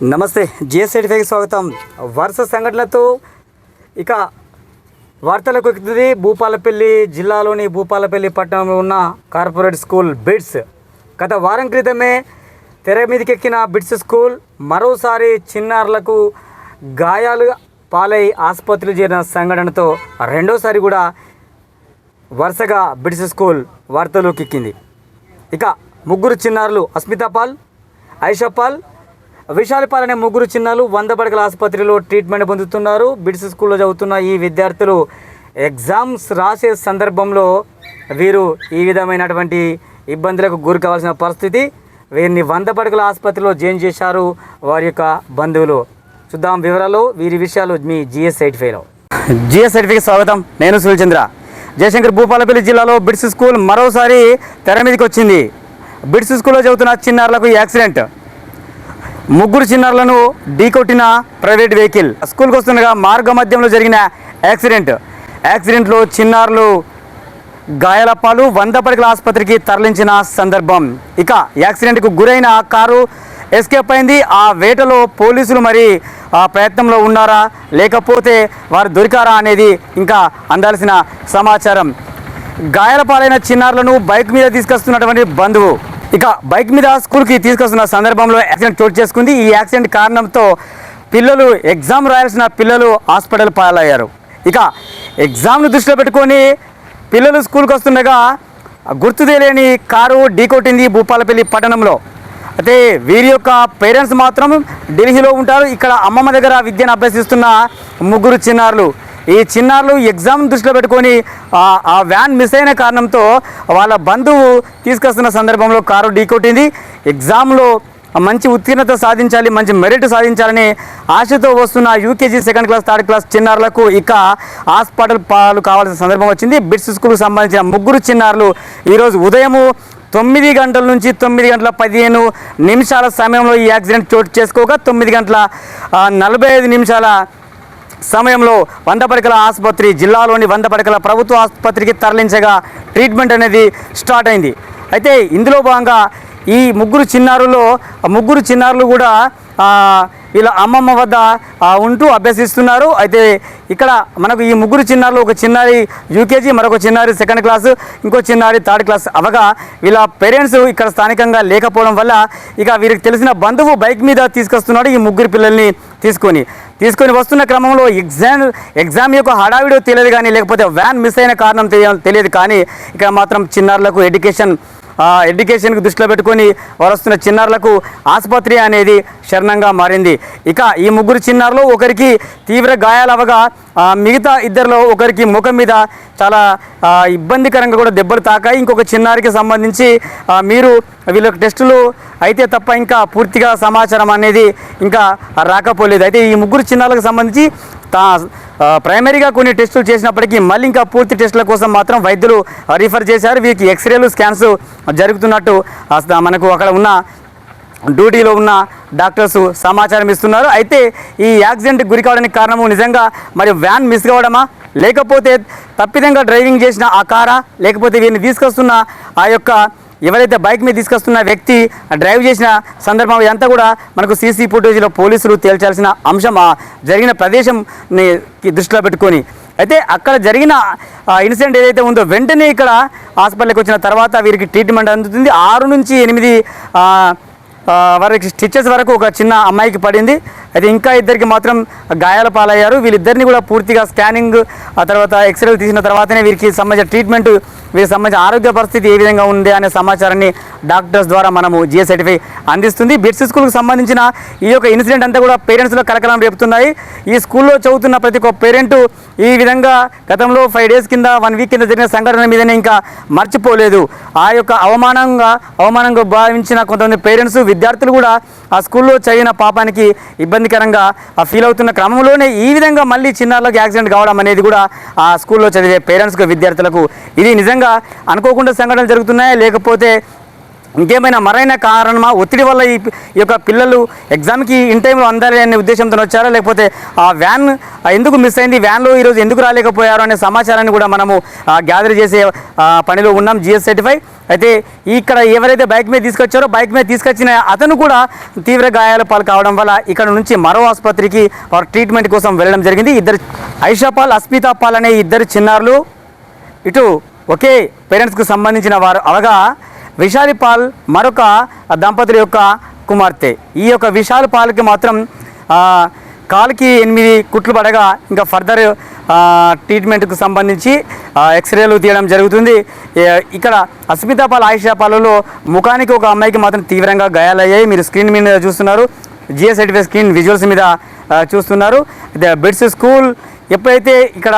నమస్తే జిఎస్ సర్టిఫైకి స్వాగతం. వరుస సంఘటనలతో ఇక వార్తలకు ఎక్కుతుంది. భూపాలపల్లి జిల్లాలోని భూపాలపల్లి పట్టణంలో ఉన్న కార్పొరేట్ స్కూల్ బిట్స్. గత వారం క్రితమే తెర మీదకెక్కిన బిట్స్ స్కూల్ మరోసారి చిన్నారులకు గాయాలు పాలై ఆసుపత్రిలో చేరిన సంఘటనతో రెండోసారి కూడా వరుసగా బిట్స్ స్కూల్ వార్తలోకి ఎక్కింది. ఇక ముగ్గురు చిన్నారులు అస్మితాపాల్, ఐషాపాల్, విశాలపాల్ అనే ముగ్గురు చిన్నారులు 100 పడకల ఆసుపత్రిలో ట్రీట్మెంట్ పొందుతున్నారు. బిట్స్ స్కూల్లో చదువుతున్న ఈ విద్యార్థులు ఎగ్జామ్స్ రాసే సందర్భంలో వీరు ఈ విధమైనటువంటి ఇబ్బందులకు గురి కావాల్సిన పరిస్థితి. వీరిని 100 పడకల ఆసుపత్రిలో జాయిన్ చేశారు వారి యొక్క బంధువులు. చూద్దాం వివరాలు, వీరి విషయాలు మీ జిఎస్ సర్టిఫైలో. జిఎస్ సర్టిఫైకి స్వాగతం. నేను సుల్చంద్ర. జయశంకర్ భూపాలపల్లి జిల్లాలో బిట్స్ స్కూల్ మరోసారి తెర మీదకి వచ్చింది. బిట్స్ స్కూల్లో చదువుతున్న చిన్నారులకు యాక్సిడెంట్. ముగ్గురు చిన్నారులను ఢీకొట్టిన ప్రైవేట్ వెహికల్. స్కూల్కి వస్తుండగా మార్గ మధ్యంలో జరిగిన యాక్సిడెంట్లో చిన్నారులు గాయాల పాలు 100 పడకల ఆసుపత్రికి తరలించిన సందర్భం. ఇక యాక్సిడెంట్కు గురైన కారు ఎస్కేప్ అయింది. ఆ వేటలో పోలీసులు మరి ఆ ప్రయత్నంలో ఉన్నారా లేకపోతే వారు దొరికారా అనేది ఇంకా అందాల్సిన సమాచారం. గాయాల పాలైన చిన్నారులను బైక్ మీద తీసుకొస్తున్నటువంటి బంధువు ఇక బైక్ మీద స్కూల్కి తీసుకొస్తున్న సందర్భంలో యాక్సిడెంట్ చోటు చేసుకుంది. ఈ యాక్సిడెంట్ కారణంతో పిల్లలు ఎగ్జామ్ రాయాల్సిన పిల్లలు హాస్పిటల్ పాలయ్యారు. ఇక ఎగ్జామ్ను దృష్టిలో పెట్టుకొని పిల్లలు స్కూల్కి వస్తుండగా గుర్తు తెలియని కారు ఢీకొట్టింది భూపాలపల్లి పట్టణంలో. అయితే వీరి యొక్క పేరెంట్స్ మాత్రం ఢిల్లీలో ఉంటారు. ఇక్కడ అమ్మమ్మ దగ్గర విద్యను అభ్యసిస్తున్న ముగ్గురు చిన్నారులు. ఈ చిన్నారులు ఎగ్జామ్ దృష్టిలో పెట్టుకొని ఆ వ్యాన్ మిస్ అయిన కారణంతో వాళ్ళ బంధువు తీసుకొస్తున్న సందర్భంలో కారు ఢీకొట్టింది. ఎగ్జామ్లో మంచి ఉత్తీర్ణత సాధించాలి, మంచి మెరిట్ సాధించాలని ఆశతో వస్తున్న UKG 2nd class 3rd class చిన్నారులకు ఇక హాస్పిటల్ పాలు కావాల్సిన సందర్భం వచ్చింది. బిట్స్ స్కూల్కి సంబంధించిన ముగ్గురు చిన్నారులు ఈరోజు ఉదయము 9 గంటల నుంచి 9 గంటల 15 నిమిషాల సమయంలో ఈ యాక్సిడెంట్ చోటు చేసుకోగా 9 గంటల 45 నిమిషాల సమయంలో 100 పడకల ఆసుపత్రి, జిల్లాలోని 100 పడకల ప్రభుత్వ ఆసుపత్రికి తరలించగా ట్రీట్మెంట్ అనేది స్టార్ట్ అయింది. అయితే ఇందులో భాగంగా ఈ ముగ్గురు చిన్నారులు కూడా వీళ్ళ అమ్మమ్మ వద్ద ఉంటూ అభ్యసిస్తున్నారు. అయితే ఇక్కడ మనకు ఈ ముగ్గురు చిన్నారులు, ఒక చిన్నారి యూకేజీ, మరొక చిన్నారి 2nd క్లాసు, ఇంకో చిన్నారి 3rd క్లాస్ అవగా వీళ్ళ పేరెంట్స్ ఇక్కడ స్థానికంగా లేకపోవడం వల్ల ఇక వీరికి తెలిసిన బంధువు బైక్ మీద తీసుకొస్తున్నాడు ఈ ముగ్గురు పిల్లల్ని తీసుకొని వస్తున్న క్రమంలో ఎగ్జామ్ యొక్క హడావిడో తెలియదు కానీ లేకపోతే వ్యాన్ మిస్ అయిన కారణం తెలియదు కానీ ఇక్కడ మాత్రం చిన్నారులకు ఎడ్యుకేషన్కి దృష్టిలో పెట్టుకొని వస్తున్న చిన్నారులకు ఆసుపత్రి అనేది శరణంగా మారింది. ఇక ఈ ముగ్గురు చిన్నారులు ఒకరికి తీవ్ర గాయాలు అవగా మిగతా ఇద్దరిలో ఒకరికి ముఖం మీద చాలా ఇబ్బందికరంగా కూడా దెబ్బలు తాకాయి. ఇంకొక చిన్నారికి సంబంధించి వీళ్ళకి టెస్టులు అయితే తప్ప ఇంకా పూర్తిగా సమాచారం అనేది ఇంకా రాకపోలేదు. అయితే ఈ ముగ్గురు చిన్నారులకు సంబంధించి ప్రైమరీగా కొన్ని టెస్టులు చేసినప్పటికీ మళ్ళీ ఇంకా పూర్తి టెస్టుల కోసం మాత్రం వైద్యులు రిఫర్ చేశారు. వీరికి ఎక్స్రేలు, స్కాన్స్ జరుగుతున్నట్టు మనకు అక్కడ ఉన్న డ్యూటీలో ఉన్న డాక్టర్స్ సమాచారం ఇస్తున్నారు. అయితే ఈ యాక్సిడెంట్కి గురి కావడానికి కారణము నిజంగా మరి వ్యాన్ మిస్ కావడమా లేకపోతే తప్పిదంగా డ్రైవింగ్ చేసిన ఆ కారా లేకపోతే వీరిని తీసుకొస్తున్న ఆ యొక్క ఎవరైతే బైక్ మీద తీసుకొస్తున్న వ్యక్తి డ్రైవ్ చేసిన సందర్భం ఇదంతా కూడా మనకు సీసీ ఫుటేజ్లో పోలీసులు తేల్చాల్సిన అంశం. జరిగిన ప్రదేశంని దృష్టిలో పెట్టుకొని అయితే అక్కడ జరిగిన ఇన్సిడెంట్ ఏదైతే ఉందో వెంటనే ఇక్కడ హాస్పిటల్కి వచ్చిన తర్వాత వీరికి ట్రీట్మెంట్ అందుతుంది. 6 నుంచి 8 వారికి స్టిచెస్ వరకు ఒక చిన్న అమ్మాయికి పడింది. అయితే ఇంకా ఇద్దరికి మాత్రం గాయాల పాలయ్యారు. వీళ్ళిద్దరిని కూడా పూర్తిగా స్కానింగ్ ఆ తర్వాత ఎక్స్రేలు తీసిన తర్వాతనే వీరికి సంబంధించిన ట్రీట్మెంట్, వీరికి సంబంధించిన ఆరోగ్య పరిస్థితి ఏ విధంగా ఉంది అనే సమాచారాన్ని డాక్టర్స్ ద్వారా మనము జిఎస్ సర్టిఫై అందిస్తుంది. బిట్స్ స్కూల్కి సంబంధించిన ఈ యొక్క ఇన్సిడెంట్ అంతా కూడా పేరెంట్స్లో కలకలం రేపుతున్నాయి. ఈ స్కూల్లో చదువుతున్న ప్రతి ఒక్క పేరెంటు ఈ విధంగా గతంలో 5 days కింద 1 week కింద జరిగిన సంఘటన మీదనే ఇంకా మర్చిపోలేదు. ఆ యొక్క అవమానంగా భావించిన కొంతమంది పేరెంట్స్, విద్యార్థులు కూడా ఆ స్కూల్లో చదివిన పాపానికి ఇబ్బందికరంగా ఫీల్ అవుతున్న క్రమంలోనే ఈ విధంగా మళ్ళీ చిన్నారులకు యాక్సిడెంట్ కావడం అనేది కూడా ఆ స్కూల్లో చదివే పేరెంట్స్కు, విద్యార్థులకు ఇది నిజంగా అనుకోకుండా సంఘటనలు జరుగుతున్నాయా లేకపోతే ఇంకేమైనా మరైన కారణమా, ఒత్తిడి వల్ల ఈ యొక్క పిల్లలు ఎగ్జామ్కి ఇన్ టైంలో అందాలి అనే ఉద్దేశంతో వచ్చారా, లేకపోతే ఆ వ్యాన్ ఎందుకు మిస్ అయింది, వ్యాన్లో ఈరోజు ఎందుకు రాలేకపోయారు అనే సమాచారాన్ని కూడా మనము గ్యాదర్ చేసే పనిలో ఉన్నాం GS35. అయితే ఇక్కడ ఎవరైతే బైక్ మీద తీసుకొచ్చారో బైక్ మీద తీసుకొచ్చిన అతను కూడా తీవ్ర గాయాల పాలు కావడం వల్ల ఇక్కడ నుంచి మరో ఆసుపత్రికి వారు ట్రీట్మెంట్ కోసం వెళ్ళడం జరిగింది. ఇద్దరు ఐషా పాల్, అస్మితా పాల్ అనే ఇద్దరు చిన్నారులు ఇటు ఒకే పేరెంట్స్కు సంబంధించిన వారు అవగా విశాలి పాల్ మరొక దంపతుల యొక్క కుమార్తె. ఈ యొక్క విశాల్ పాల్కి మాత్రం కాలుకి 8 కుట్లు పడగా ఇంకా ఫర్దర్ ట్రీట్మెంట్కు సంబంధించి ఎక్స్రేలు తీయడం జరుగుతుంది. ఇక్కడ అస్మితా పాల్, ఆయిషా పాలలో ముఖానికి ఒక అమ్మాయికి మాత్రం తీవ్రంగా గాయాలయ్యాయి. మీరు స్క్రీన్ మీద చూస్తున్నారు, GS35 స్క్రీన్ విజువల్స్ మీద చూస్తున్నారు. బిడ్స్ స్కూల్ ఎప్పుడైతే ఇక్కడ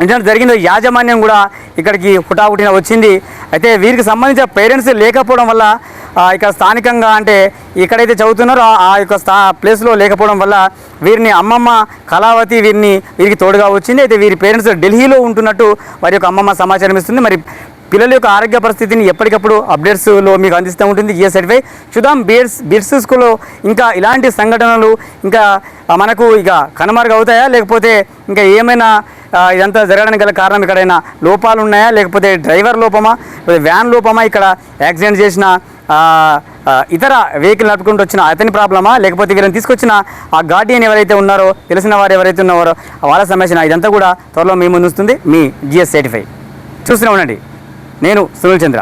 ఇన్సిడెంట్ జరిగిందో యాజమాన్యం కూడా ఇక్కడికి హుటాహుటిన వచ్చింది. అయితే వీరికి సంబంధించిన పేరెంట్స్ లేకపోవడం వల్ల ఇక్కడ స్థానికంగా అంటే ఎక్కడైతే చదువుతున్నారో ఆ యొక్క ప్లేస్లో లేకపోవడం వల్ల వీరిని అమ్మమ్మ కళావతి వీరికి తోడుగా వచ్చింది. అయితే వీరి పేరెంట్స్ ఢిల్లీలో ఉంటున్నట్టు వారి యొక్క అమ్మమ్మ సమాచారం ఇస్తుంది. మరి పిల్లల యొక్క ఆరోగ్య పరిస్థితిని ఎప్పటికప్పుడు అప్డేట్స్లో మీకు అందిస్తూ ఉంటుంది GS35. చూద్దాం బిడ్స్ స్కూల్లో ఇంకా ఇలాంటి సంఘటనలు ఇంకా మనకు ఇక కనుమరుగు అవుతాయా, లేకపోతే ఇంకా ఏమైనా ఇదంతా జరగడానికి గల కారణం ఎక్కడైనా లోపాలు ఉన్నాయా, లేకపోతే డ్రైవర్ లోపమా, వ్యాన్ లోపమా, ఇక్కడ యాక్సిడెంట్ చేసిన ఇతర వెహికల్ నడుపుకుంటూ వచ్చిన అతని ప్రాబ్లమా, లేకపోతే వీళ్ళని తీసుకొచ్చిన ఆ గార్డియన్ ఎవరైతే ఉన్నారో, తెలిసిన వారు ఎవరైతే ఉన్నారో వాళ్ళ సమస్య, ఇదంతా కూడా త్వరలో మీ ముందు వస్తుంది. మీ GS35 చూస్తూనే ఉండండి. నేను సునీల్ చంద్ర.